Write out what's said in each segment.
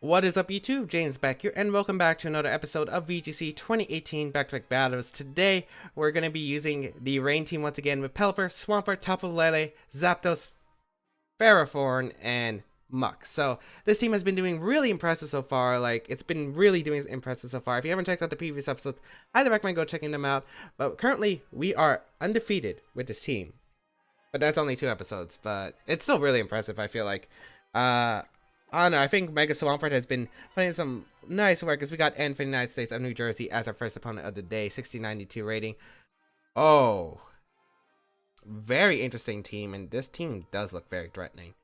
What is up YouTube, James Baek here, and welcome back to another episode of VGC 2018 Back Battles. Today, we're going to be using the Rain team once again with Pelipper, Swampert, Tapu Lele, Zapdos, Ferrothorn, and Muck. So, this team has been doing really impressive so far. It's been really doing impressive so far. If you haven't checked out the previous episodes, I'd recommend go checking them out. But currently, we are undefeated with this team. But that's only 2 episodes, but it's still really impressive, I feel like. I don't know, I think Mega Swampert has been putting some nice work as we got N for the United States of New Jersey as our first opponent of the day, 1692 rating. Oh, very interesting team, and this team does look very threatening.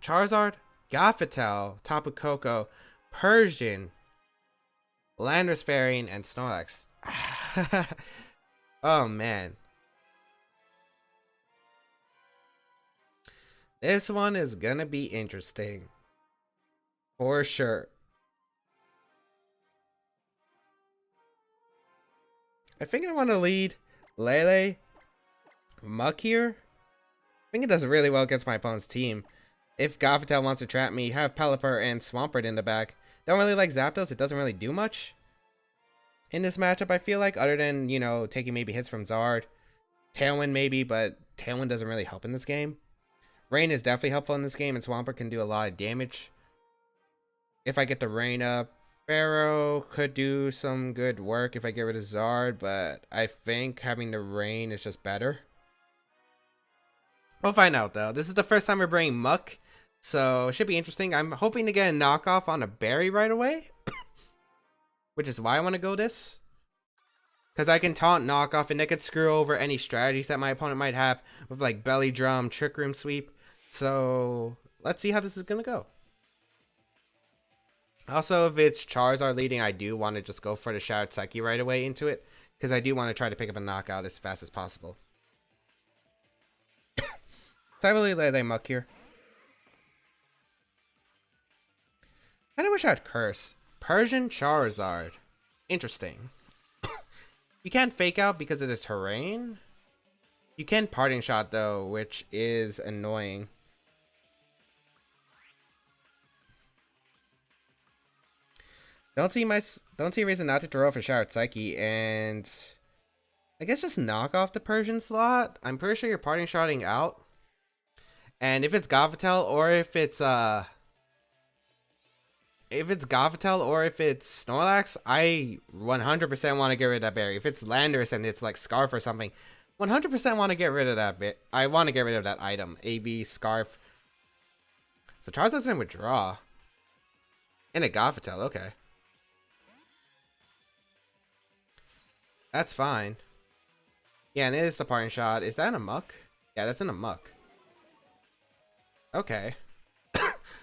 Charizard, Gothitelle, Tapu Koko, Persian, Landorus Fairy, and Snorlax. Oh man. This one is gonna be interesting. For sure. I think I want to lead Lele Muck here. I think it does really well against my opponent's team. If Gothitelle wants to trap me, have Pelipper and Swampert in the back. Don't really like Zapdos, it doesn't really do much in this matchup, I feel like, other than, you know, taking maybe hits from Zard. Tailwind maybe, but Tailwind doesn't really help in this game. Rain is definitely helpful in this game, and Swampert can do a lot of damage. If I get the Rain up, Pharaoh could do some good work if I get rid of Zard, but I think having the Rain is just better. We'll find out, though. This is the first time we're bringing Muck, so it should be interesting. I'm hoping to get a knockoff on a Berry right away, which is why I want to go this. Because I can taunt knockoff, and that could screw over any strategies that my opponent might have with, like, Belly Drum, Trick Room Sweep. So, let's see how this is going to go. Also, if it's Charizard leading, I do want to just go for the Shoutouts right away into it. Because I do want to try to pick up a knockout as fast as possible. So I really let Muck here. I wish I had Curse. Persian Charizard. Interesting. You can't Fake Out because it is Terrain. You can Parting Shot though, which is annoying. Don't see a reason not to throw for Shoutouts, and I guess just knock off the Persian slot. I'm pretty sure you're Parting Shotting out. And if it's Gothitelle or if it's Snorlax, I 100% want to get rid of that berry. If it's Landorus and it's like Scarf or something, 100% want to get rid of that bit. I want to get rid of that item. AV, Scarf. So Charizard's gonna withdraw. And a Gothitelle, okay. That's fine. Yeah, and it is a Parting Shot. Is that in a Muck? Yeah, that's in a Muck. Okay.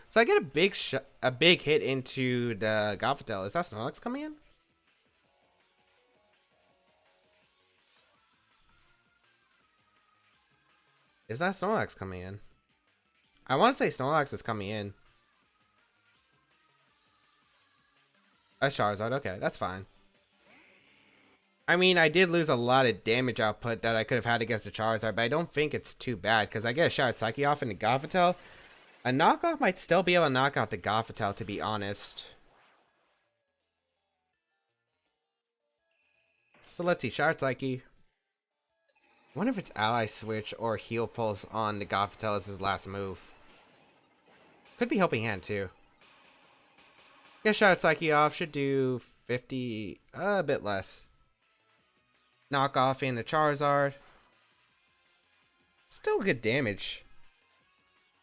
So I get a big hit into the Gothitelle. Is that Snorlax coming in? Is that Snorlax coming in? I want to say Snorlax is coming in. That's Charizard. Okay, that's fine. I mean, I did lose a lot of damage output that I could have had against the Charizard, but I don't think it's too bad because I get a Shoutouts off in the Gothitelle. A knockoff might still be able to knock out the Gothitelle, to be honest. So let's see, Shoutouts. I wonder if it's Ally Switch or Heal Pulse on the Gothitelle as his last move. Could be Helping Hand too. Get Shoutouts off, should do 50, a bit less. Knock off in the Charizard. Still good damage.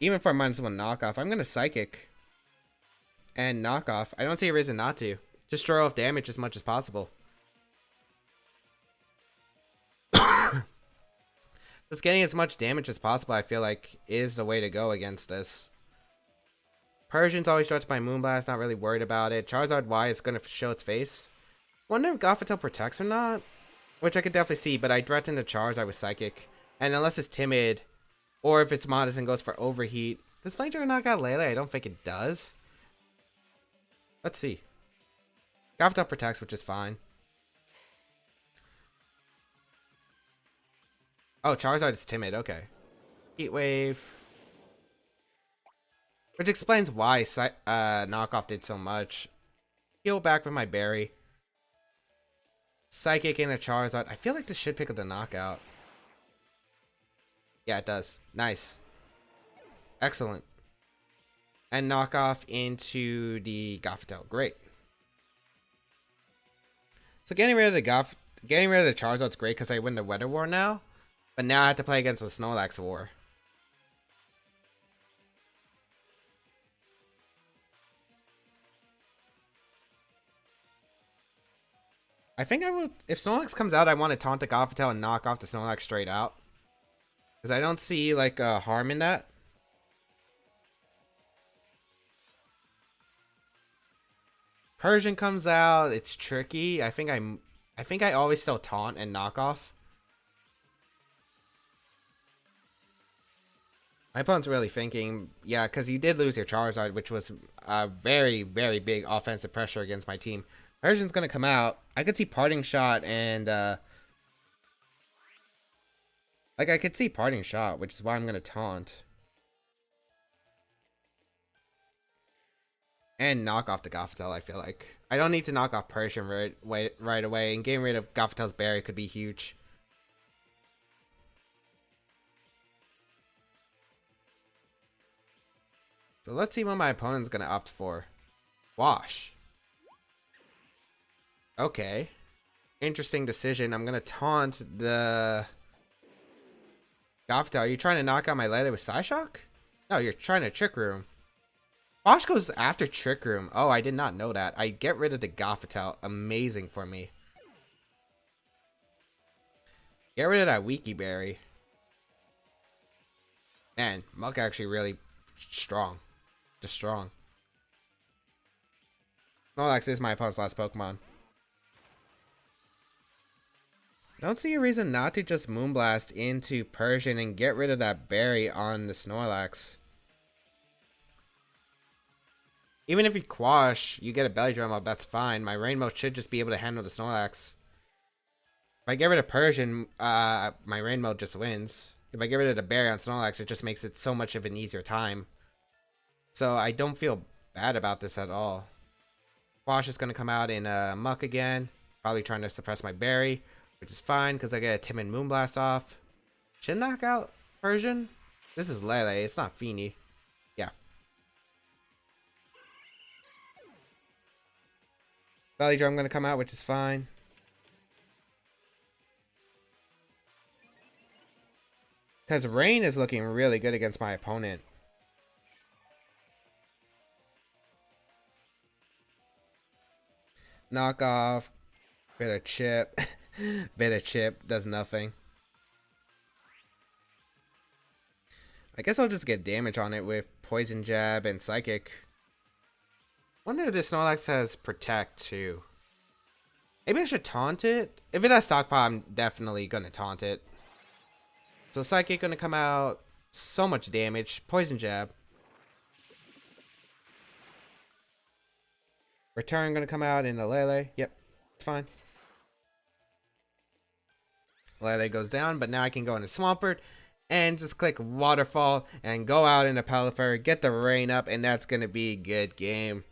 Even for a -1 knockoff, I'm gonna Psychic and knock off. I don't see a reason not to. Just throw off damage as much as possible. Just getting as much damage as possible, I feel like, is the way to go against this. Persian's always starts by Moonblast, not really worried about it. Charizard Y is gonna show its face. Wonder if Gothitelle protects or not. Which I could definitely see, but I threaten the Charizard with Psychic. And unless it's Timid, or if it's Modest and goes for Overheat. Does Flamethrower knock out Lele? I don't think it does. Let's see. Gothitelle protects, which is fine. Oh, Charizard is Timid, okay. Heat Wave. Which explains why Knockoff did so much. Heal back with my berry. Psychic and a Charizard. I feel like this should pick up the knockout. Yeah, it does. Nice. Excellent. And knock off into the Gothitelle. Great. So getting rid of the Charizard's great because I win the Weather War now. But now I have to play against the Snorlax War. I think I will. If Snorlax comes out, I want to taunt the Gothitelle and knock off the Snorlax straight out. Because I don't see like harm in that. Persian comes out. It's tricky. I think I always still taunt and knock off. My opponent's really thinking, yeah, because you did lose your Charizard, which was a very, very big offensive pressure against my team. Persian's gonna come out. I could see Parting Shot and like I could see Parting Shot, which is why I'm gonna taunt. And knock off the Gothitelle, I feel like. I don't need to knock off Persian right away, and getting rid of Gothitelle's berry could be huge. So let's see what my opponent's gonna opt for. Wash. Okay. Interesting decision. I'm gonna taunt the Gothitelle. Are you trying to knock out my Lele with Psyshock? No, you're trying to Trick Room. Wash goes after Trick Room. Oh, I did not know that. I get rid of the Gothitelle. Amazing for me. Get rid of that Weaky Berry. Man, Muck actually really strong. Just strong. Snorlax is my opponent's last Pokemon. Don't see a reason not to just Moonblast into Persian and get rid of that berry on the Snorlax. Even if you Quash, you get a Belly Drum up, that's fine. My Rainbow should just be able to handle the Snorlax. If I get rid of Persian, my Rainbow just wins. If I get rid of the berry on Snorlax, it just makes it so much of an easier time. So I don't feel bad about this at all. Quash is going to come out in Muck again. Probably trying to suppress my berry, which is fine because I get a Timid Moonblast off. Should knock out Persian. This is Lele, it's not Feeny. Yeah. Belly Drum going to come out, which is fine. Because Rain is looking really good against my opponent. Knock off. Bit of Chip. Bit of Chip does nothing. I guess I'll just get damage on it with Poison Jab and Psychic. Wonder if this Snorlax has Protect too. Maybe I should taunt it. If it has Stockpile, I'm definitely gonna taunt it. So Psychic gonna come out. So much damage. Poison Jab. Return gonna come out in a Lele. Yep, it's fine. Lele goes down, but now I can go into Swampert and just click Waterfall and go out into Pelipper, get the rain up, and that's gonna be a good game.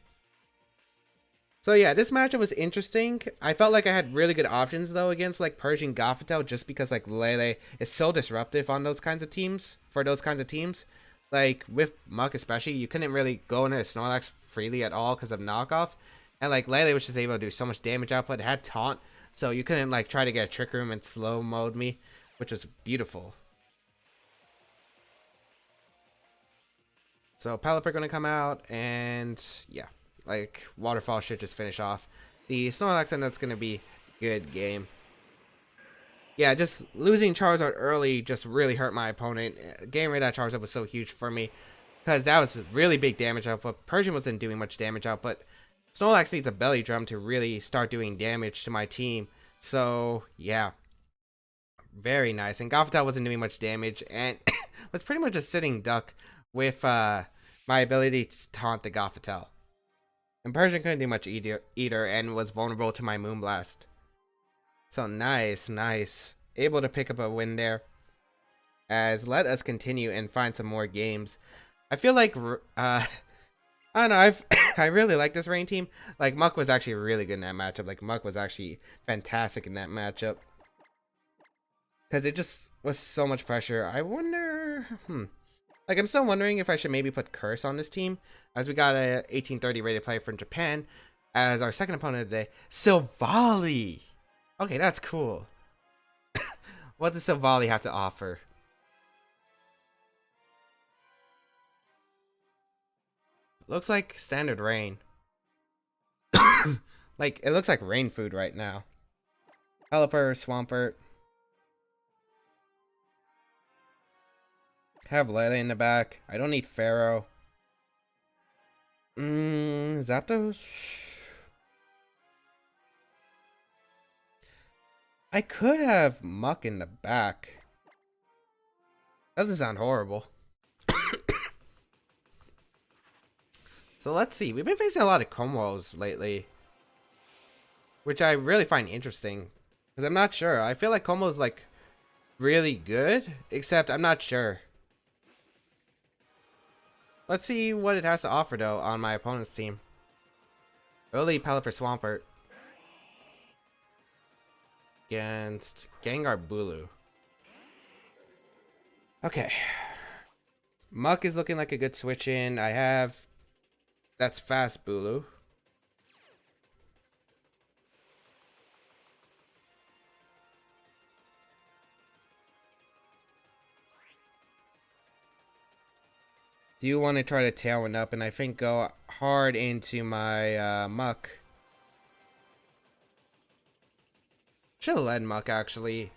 So yeah, this matchup was interesting. I felt like I had really good options though against like Persian Gothitelle just because like Lele is so disruptive on those kinds of teams, for those kinds of teams. Like with Muck especially, you couldn't really go into Snorlax freely at all because of knockoff. And like Lele was just able to do so much damage output, it had taunt, so you couldn't like try to get a Trick Room and slow mode me, which was beautiful. So Pelipper gonna come out and yeah. Like, Waterfall should just finish off the Snorlax, and that's going to be a good game. Yeah, just losing Charizard early just really hurt my opponent. Getting rid of that Charizard was so huge for me because that was really big damage output. Persian wasn't doing much damage output. Snorlax needs a Belly Drum to really start doing damage to my team. So, yeah. Very nice. And Gothitelle wasn't doing much damage and was pretty much a sitting duck with my ability to taunt the Gothitelle. And Persian couldn't do much either and was vulnerable to my Moonblast. So nice, nice. Able to pick up a win there. As let us continue and find some more games. I feel like I don't know. I really like this Rain team. Like Muck was actually really good in that matchup. Like Muck was actually fantastic in that matchup because it just was so much pressure. I wonder. Like I'm still wondering if I should maybe put Curse on this team, as we got a 1830 rated player from Japan as our second opponent today, Silvally. Okay, that's cool. What does Silvally have to offer? Looks like standard rain. Like, it looks like rain food right now. Pelipper, Swampert. Have Lele in the back. I don't need Pharaoh. Zapdos. I could have Muck in the back. Doesn't sound horrible. So let's see. We've been facing a lot of combos lately, which I really find interesting because I'm not sure. I feel like combo's like really good, except I'm not sure. Let's see what it has to offer though on my opponent's team. Early Pelipper Swampert against Gengar Bulu. Okay. Muck is looking like a good switch in. I have that's fast Bulu. Do you want to try to Tailwind up and I think go hard into my Muck? Should have led Muck actually. I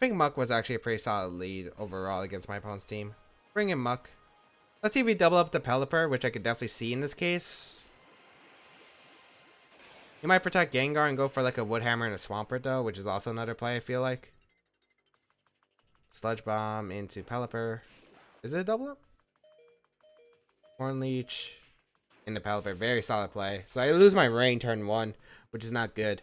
think Muck was actually a pretty solid lead overall against my opponent's team. Bring in Muck. Let's see if we double up the Pelipper, which I could definitely see in this case. You might protect Gengar and go for like a Wood Hammer and a Swampert though, which is also another play I feel like. Sludge Bomb into Pelipper. Is it a double up? Horn Leech into Pelipper. Very solid play. So I lose my Rain turn 1, which is not good.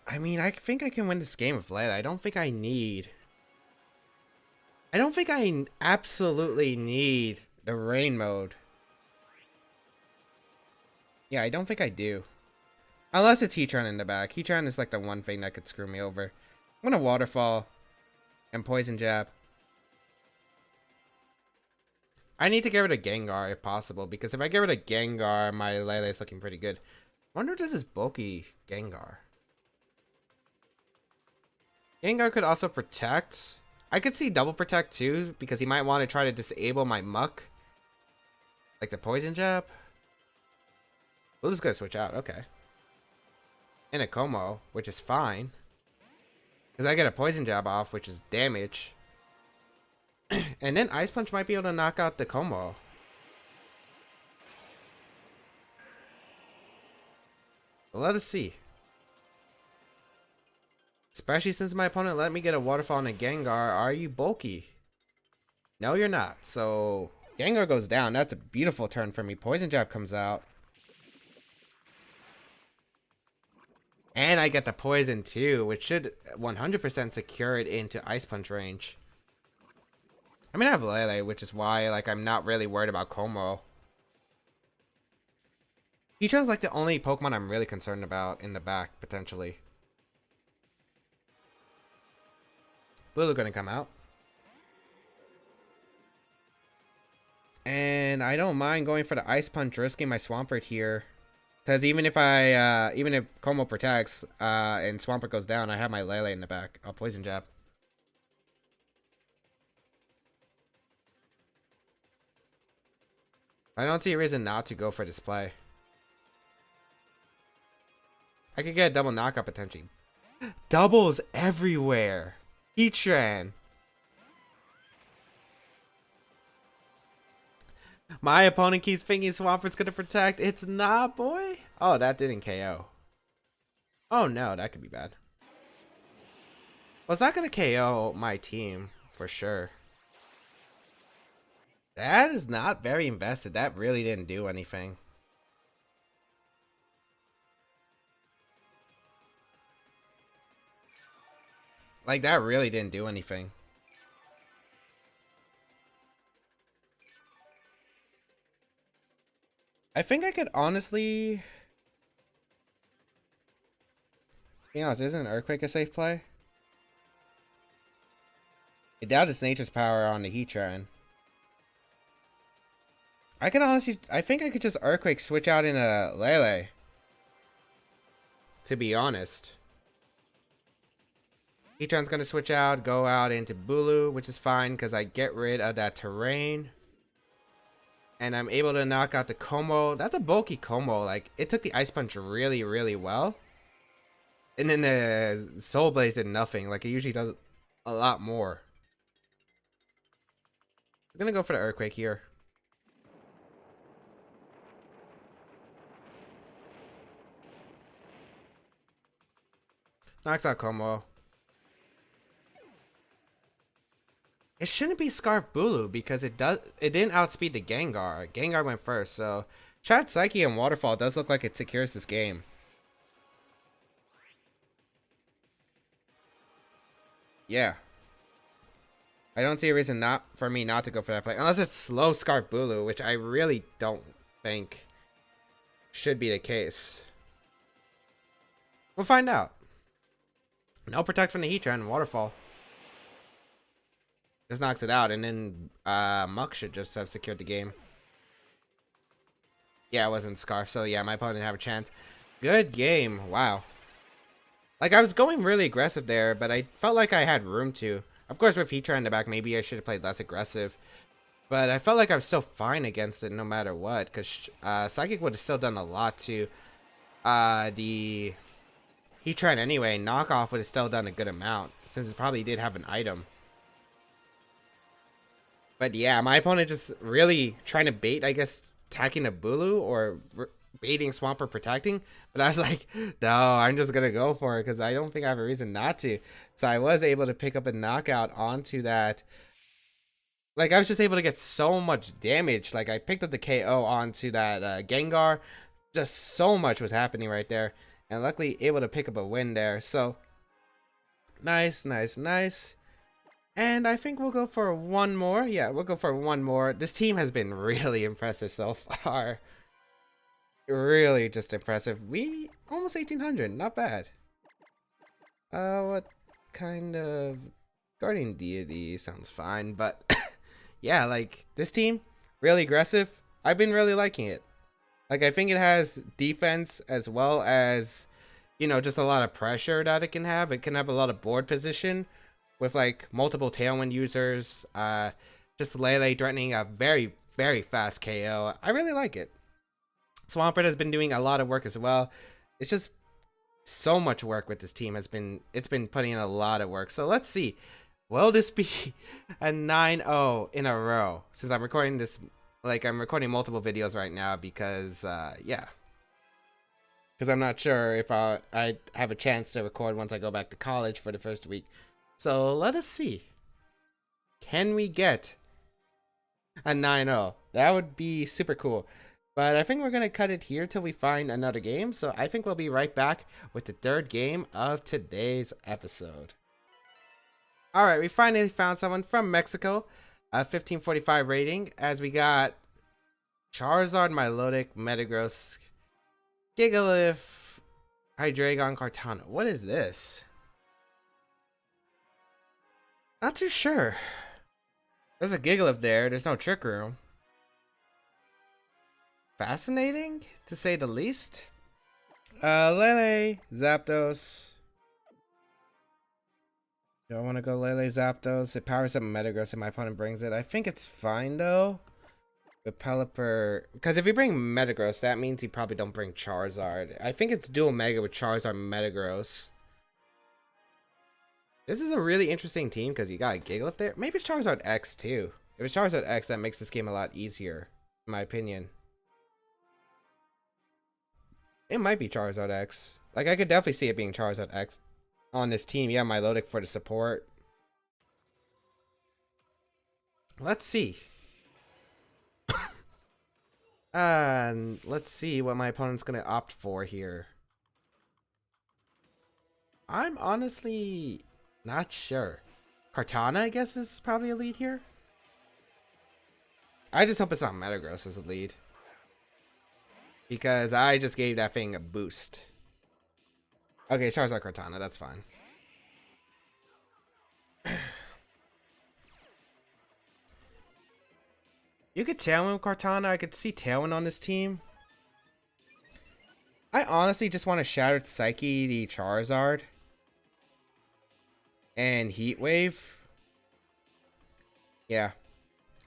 I mean, I think I can win this game with Layla. I don't think I absolutely need the rain mode. Yeah, I don't think I do. Unless it's Heatran in the back. Heatran is like the one thing that could screw me over. I'm gonna Waterfall and Poison Jab. I need to get rid of Gengar if possible, because if I get rid of Gengar, my Lele is looking pretty good. I wonder if this is bulky Gengar. Gengar could also protect. I could see double protect too, because he might want to try to disable my Muck. Like the Poison Jab. We'll just go switch out, okay. And a Como, which is fine. Because I get a Poison Jab off, which is damage. And then Ice Punch might be able to knock out the Como. But let us see. Especially since my opponent let me get a Waterfall and a Gengar. Are you bulky? No, you're not. So, Gengar goes down. That's a beautiful turn for me. Poison Jab comes out. And I get the Poison too, which should 100% secure it into Ice Punch range. I mean, I have Lele, which is why like I'm not really worried about Como. Heatran's like the only Pokemon I'm really concerned about in the back, potentially. Bulu gonna come out. And I don't mind going for the Ice Punch, risking my Swampert here. Because even if Como protects and Swampert goes down, I have my Lele in the back. I'll Poison Jab. I don't see a reason not to go for this play. I could get a double knockout potentially. Doubles everywhere. Heatran. My opponent keeps thinking Swampert's gonna protect. It's not, boy. Oh, that didn't KO. Oh no, that could be bad. Well, it's not gonna KO my team for sure. That is not very invested. That really didn't do anything. Like, that really didn't do anything. I think I could honestly... To be honest, isn't Earthquake a safe play? I doubt it's Nature's Power on the Heatran. I can honestly... I think I could just Earthquake switch out in a Lele. To be honest. Heatran's gonna switch out, go out into Bulu, which is fine because I get rid of that terrain. And I'm able to knock out the Como. That's a bulky Como. Like, it took the Ice Punch really, really well. And then the Soul Blaze did nothing. Like, it usually does a lot more. I'm gonna go for the Earthquake here. Knocks out Como. It shouldn't be Scarf Bulu because it didn't outspeed the Gengar. Gengar went first, so Chat Psyche and Waterfall does look like it secures this game. Yeah. I don't see a reason for me not to go for that play. Unless it's slow Scarf Bulu, which I really don't think should be the case. We'll find out. No Protect from the Heatran, Waterfall. Just knocks it out, and then Muck should just have secured the game. Yeah, it wasn't Scarf, so yeah, my opponent didn't have a chance. Good game. Wow. Like, I was going really aggressive there, but I felt like I had room to. Of course, with Heatran in the back, maybe I should have played less aggressive. But I felt like I was still fine against it no matter what, because Psychic would have still done a lot to the Heatran anyway. Knockoff would have still done a good amount, since it probably did have an item. But yeah, my opponent just really trying to bait, I guess, attacking a Bulu or baiting Swampert protecting. But I was like, no, I'm just going to go for it because I don't think I have a reason not to. So I was able to pick up a knockout onto that. Like, I was just able to get so much damage. Like, I picked up the KO onto that Gengar. Just so much was happening right there. And luckily able to pick up a win there. So, nice, nice, nice. And I think we'll go for one more. Yeah, we'll go for one more. This team has been really impressive so far. Really just impressive. We almost 1800. Not bad. What kind of Guardian Deity sounds fine, but yeah, like this team really aggressive. I've been really liking it. Like, I think it has defense as well as, you know, just a lot of pressure that it can have. It can have a lot of board position with like multiple Tailwind users, just Lele threatening a very, very fast KO. I really like it. Swampert has been doing a lot of work as well. It's just so much work with this team. It's been putting in a lot of work. So let's see. Will this be a 9-0 in a row? Since I'm recording this, like, I'm recording multiple videos right now because, yeah. Because I'm not sure if I have a chance to record once I go back to college for the first week. So let us see. Can we get a 9-0? That would be super cool. But I think we're going to cut it here till we find another game. So I think we'll be right back with the third game of today's episode. Alright, we finally found someone from Mexico. A 1545 rating. As we got Charizard, Milotic, Metagross, Gigalith, Hydreigon, Kartana. What is this? Not too sure. There's a Gigalith there. There's no Trick Room. Fascinating, to say the least. Lele, Zapdos. Do I want to go Lele, Zapdos? It powers up Metagross and my opponent brings it. I think it's fine, though. With Pelipper. Because if you bring Metagross, that means you probably don't bring Charizard. I think it's dual Mega with Charizard and Metagross. This is a really interesting team because you got a Gigalith there. Maybe it's Charizard X too. If it's Charizard X, that makes this game a lot easier, in my opinion. It might be Charizard X. Like, I could definitely see it being Charizard X on this team. Yeah, Milotic for the support. Let's see. And let's see what my opponent's going to opt for here. I'm honestly Not sure. Kartana, I guess, is probably a lead here. I just hope it's not Metagross as a lead. Because I just gave that thing a boost. Okay, Charizard Kartana, that's fine. You could Tailwind with Kartana. I could see Tailwind on this team. I honestly just want to Shattered Psyche the Charizard. And Heat Wave. Yeah.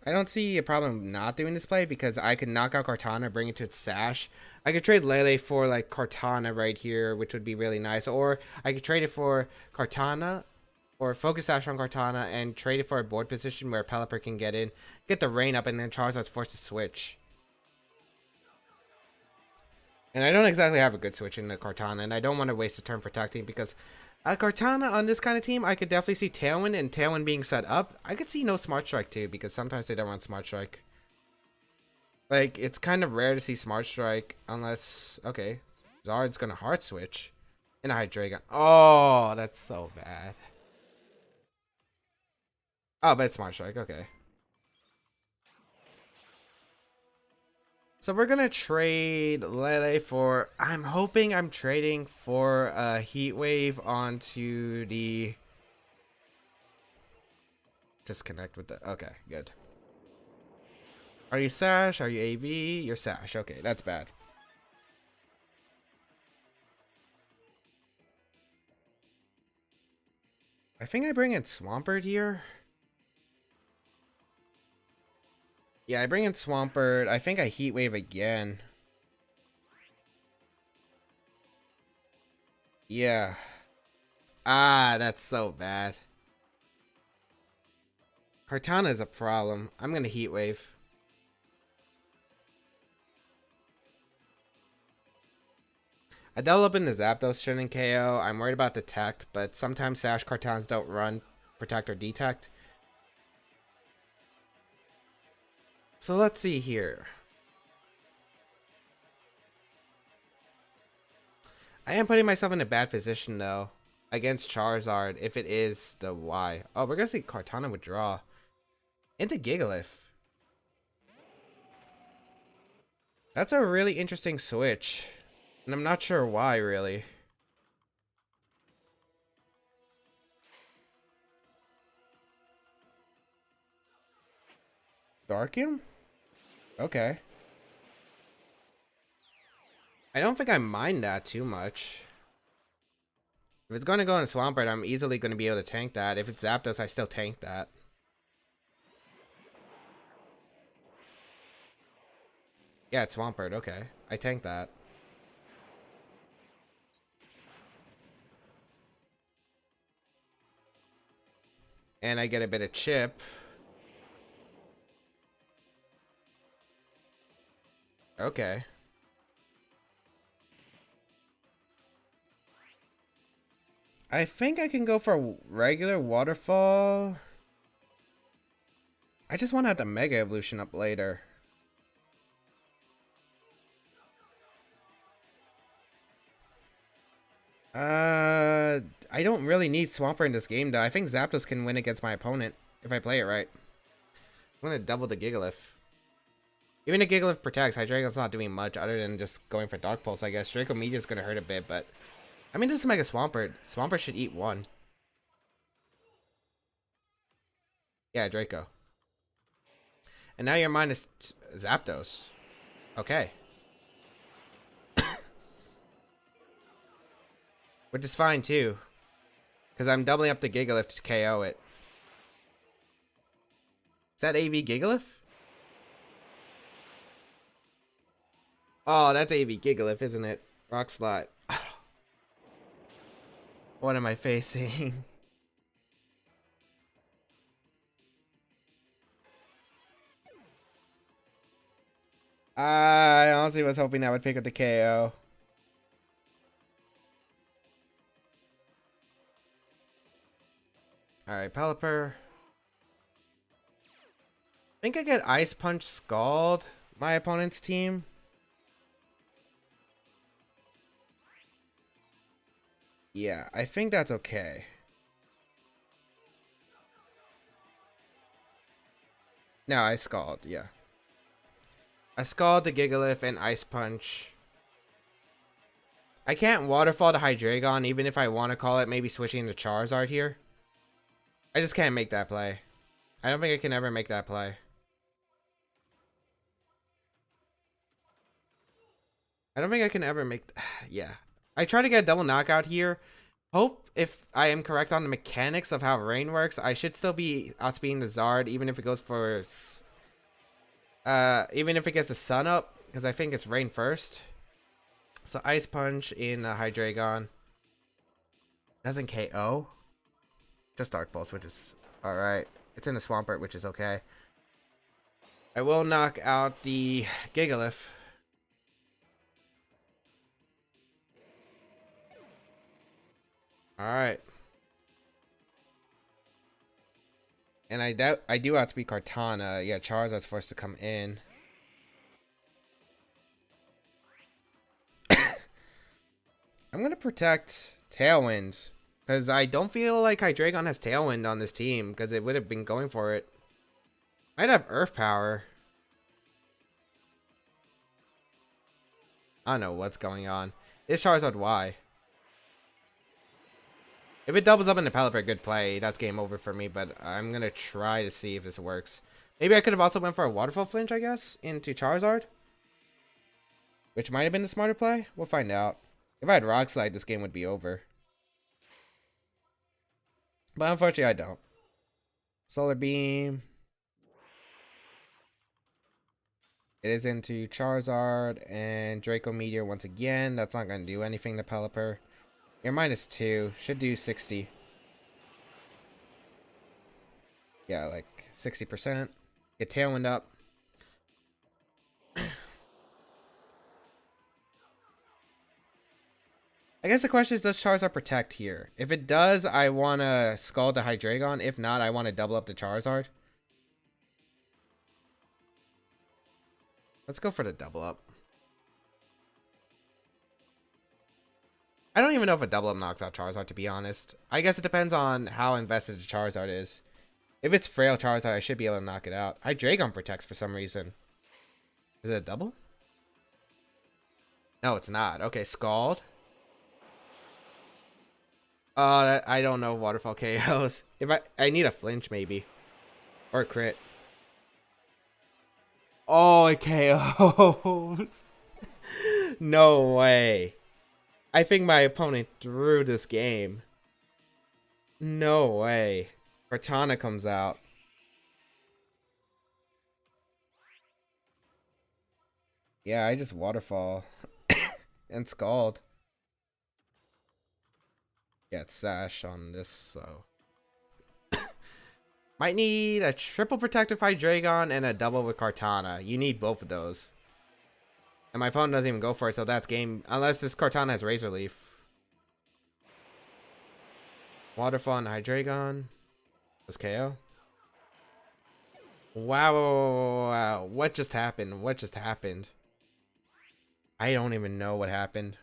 I don't see a problem not doing this play because I could knock out Kartana, bring it to its Sash. I could trade Lele for like Kartana right here, which would be really nice. Or I could trade it for Kartana or Focus Sash on Kartana and trade it for a board position where Pelipper can get in, get the Rain up, and then Charizard's forced to switch. And I don't exactly have a good switch in the Kartana, and I don't want to waste a turn protecting because Kartana on this kind of team, I could definitely see Tailwind, and Tailwind being set up. I could see no Smart Strike too, because sometimes they don't run Smart Strike. Like, it's kind of rare to see Smart Strike unless, okay, Zard's gonna Hard Switch in a Hydreigon. Oh, that's so bad. Oh, but it's Smart Strike, okay. So we're gonna trade Lele for, I'm hoping I'm trading for a Heat Wave onto the, disconnect with the, okay, good. Are you Sash? Are you AV? You're Sash, okay, that's bad. I think I bring in Swampert here. Yeah, I bring in Swampert. I think I Heat Wave again. Yeah. Ah, that's so bad. Kartana is a problem. I'm gonna Heat Wave. I double up into Zapdos, shouldn't KO. I'm worried about Detect, but sometimes Sash Kartanas don't run Protect or Detect. So let's see here. I am putting myself in a bad position though against Charizard if it is the Y. Oh, we're gonna see Kartana withdraw into Gigalith. That's a really interesting switch, and I'm not sure why really. Darkin? Okay. I don't think I mind that too much. If it's going to go in Swampert, I'm easily going to be able to tank that. If it's Zapdos, I still tank that. Yeah, it's Swampert. Okay. I tank that. And I get a bit of chip. Okay. I think I can go for regular Waterfall. I just want to have the Mega Evolution up later. I don't really need Swampert in this game, though. I think Zapdos can win against my opponent if I play it right. I'm going to double the Gigalith. Even if Gigalith protects, Hydreigon's not doing much other than just going for Dark Pulse, I guess. Draco Media's going to hurt a bit, but... I mean, this is Mega Swampert. Swampert should eat one. Yeah, Draco. And now you're minus Zapdos. Okay. Which is fine, too. Because I'm doubling up the Gigalith to KO it. Is that AV Gigalith? Oh, that's AV Gigalith, isn't it? Rock Slot. What am I facing? I honestly was hoping that would pick up the KO. Alright, Pelipper. I think I get Ice Punch Scald, my opponent's team. Yeah, I think that's okay. No, I Scald, yeah. I Scald the Gigalith and Ice Punch. I can't Waterfall to Hydreigon, even if I want to call it maybe switching to Charizard here. I just can't make that play. I don't think I can ever make that play. I don't think I can ever make... yeah. I try to get a double knockout here. Hope if I am correct on the mechanics of how Rain works, I should still be outspeeding the Zard, even if it goes for... even if it gets the Sun up, because I think it's Rain first. So Ice Punch in Hydreigon. Doesn't KO. Just Dark Pulse, which is alright. It's in the Swampert, which is okay. I will knock out the Gigalith. Alright. And I do outspeed Kartana. Yeah, Charizard's forced to come in. I'm gonna protect Tailwind. Because I don't feel like Hydreigon has Tailwind on this team. Because it would have been going for it. Might have Earth Power. I don't know what's going on. It's Charizard Y. If it doubles up in the Pelipper, good play. That's game over for me, but I'm going to try to see if this works. Maybe I could have also went for a Waterfall Flinch, I guess, into Charizard. Which might have been the smarter play. We'll find out. If I had Rock Slide, this game would be over. But unfortunately, I don't. Solar Beam. It is into Charizard and Draco Meteor once again. That's not going to do anything to Pelipper. You're -2. Should do 60. Yeah, like 60%. Get Tailwind up. I guess the question is, does Charizard protect here? If it does, I want to Scald the Hydreigon. If not, I want to double up the Charizard. Let's go for the double up. I don't even know if a double up knocks out Charizard, to be honest. I guess it depends on how invested the Charizard is. If it's frail Charizard, I should be able to knock it out. Hydreigon protects for some reason. Is it a double? No, it's not. Okay, Scald. I don't know Waterfall KOs. If I need a flinch maybe. Or a crit. Oh, it KOs. No way. I think my opponent threw this game. No way. Kartana comes out. Yeah, I just Waterfall. And Scald. Yeah, it's Sash on this, so. Might need a triple protective Hydreigon and a double with Kartana. You need both of those. And my opponent doesn't even go for it, so that's game. Unless this Kartana has Razor Leaf. Waterfall and Hydreigon. Does KO? Wow. What just happened? What just happened? I don't even know what happened.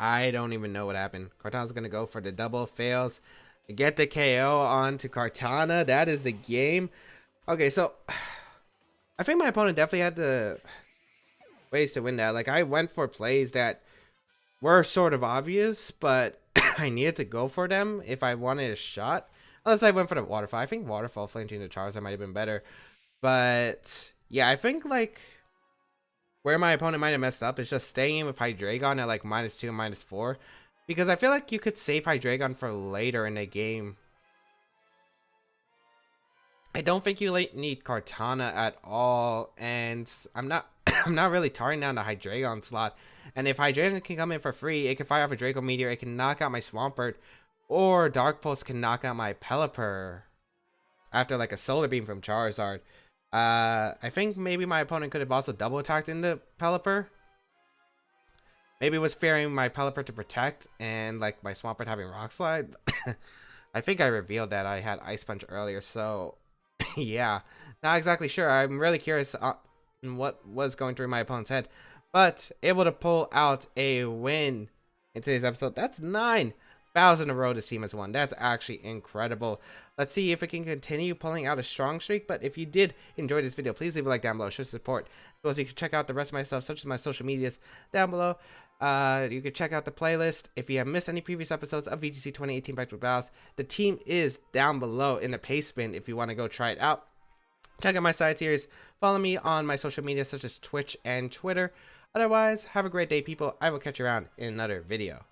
I don't even know what happened. Kartana's gonna go for the double, fails. Get the KO onto Kartana. That is the game. Okay, so I think my opponent definitely had the ways to win that. Like, I went for plays that were sort of obvious, but I needed to go for them if I wanted a shot. Unless I went for the Waterfall. I think Waterfall flinching the Charizard might have been better. But yeah, I think like where my opponent might have messed up is just staying in with Hydreigon at like -2 and -4. Because I feel like you could save Hydreigon for later in the game. I don't think you need Kartana at all. And I'm not I'm not really tarring down the Hydreigon slot. And if Hydreigon can come in for free, it can fire off a Draco Meteor, it can knock out my Swampert. Or Dark Pulse can knock out my Pelipper. After like a Solar Beam from Charizard. I think maybe my opponent could have also double attacked into Pelipper. Maybe it was fearing my Pelipper to protect and like my Swampert having Rock Slide. I think I revealed that I had Ice Punch earlier, so yeah. Not exactly sure. I'm really curious on what was going through my opponent's head. But able to pull out a win in today's episode. That's 9 battles in a row the team has won. That's actually incredible. Let's see if it can continue pulling out a strong streak. But if you did enjoy this video, please leave a like down below. Show support. As well as you can check out the rest of my stuff, such as my social medias down below. You can check out the playlist. If you have missed any previous episodes of VGC 2018 Back to Battles, the team is down below in the paste bin if you want to go try it out. Check out my side series. Follow me on my social media such as Twitch and Twitter. Otherwise, have a great day, people. I will catch you around in another video.